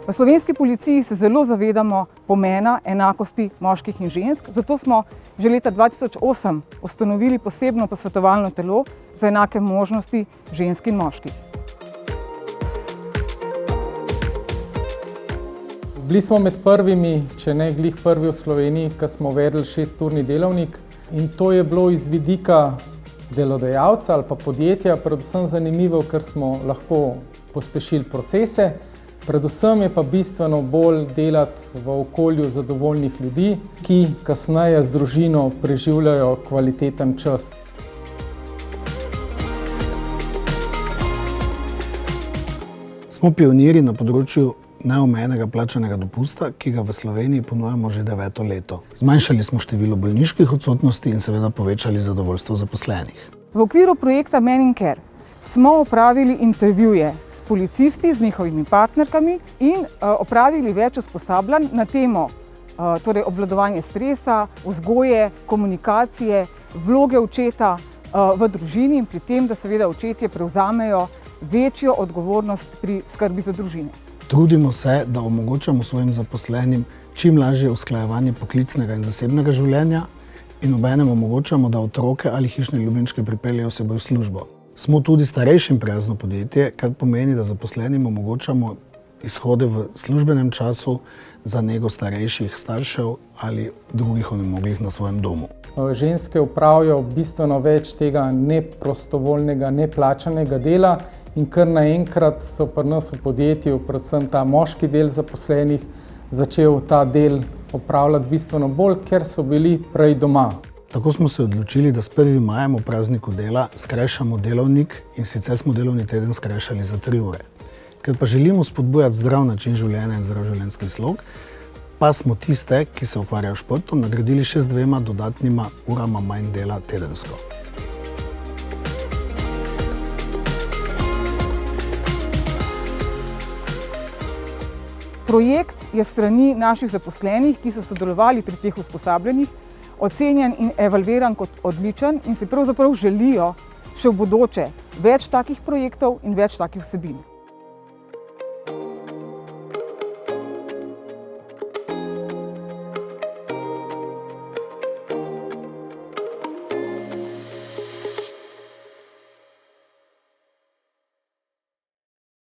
V slovenski policiji se zelo zavedamo pomena enakosti moških in žensk, zato smo že leta 2008 ustanovili posebno posvetovalno telo za enake možnosti žensk in moških. Bili smo med prvimi, če ne glih prvi v Sloveniji, ki smo uvedli 6-urni delavnik, in to je bilo iz vidika delodajalca ali pa podjetja predvsem zanimivo, ker smo lahko pospešili procese. Predvsem je pa bistveno bolj delati v okolju zadovoljnih ljudi, ki kasneje z družino preživljajo kvaliteten čas. Smo pionirji na področju neomejenega plačanega dopusta, ki ga v Sloveniji ponujamo že 9. leto. Zmanjšali smo število bolniških odsotnosti in seveda povečali zadovoljstvo zaposlenih. V okviru projekta Men & Care smo opravili intervjuje s policisti, z njihovimi partnerkami in opravili več usposabljanj na temo obvladovanja stresa, vzgoje, komunikacije, vloge očeta v družini in pri tem, da seveda očetje prevzamejo večjo odgovornost pri skrbi za družine. Trudimo se, da omogočamo svojim zaposlenim čim lažje usklajevanje poklicnega in zasebnega življenja in obenem omogočamo, da otroke ali hišne ljubljenčke pripeljejo s seboj v službo. Smo tudi starejšim prijazno podjetje, kar pomeni, da zaposlenim omogočamo izhode v službenem času za nego starejših staršev ali drugih onemoglih na svojem domu. Ženske opravijo bistveno več tega neprostovoljnega, neplačanega dela in kar naenkrat so pri nas v podjetju, predvsem ta moški del zaposlenih, začel ta del opravljati bistveno bolj, ker so bili prej doma. Tako smo se odločili, da s 1. majem v prazniku dela skrajšamo delovnik in sicer smo delovni teden skrajšali za 3 ure. Ker pa želimo spodbujati zdrav način življenja in zdrav življenjski slog, pa smo tiste, ki se ukvarjajo s športom, nagradili še z 2 dodatnima urama manj dela tedensko. Projekt je s strani naših zaposlenih, ki so sodelovali pri teh usposabljanjih, ocenjen in evalviran kot odličen in si pravzaprav želijo še v bodoče več takih projektov in več takih vsebin.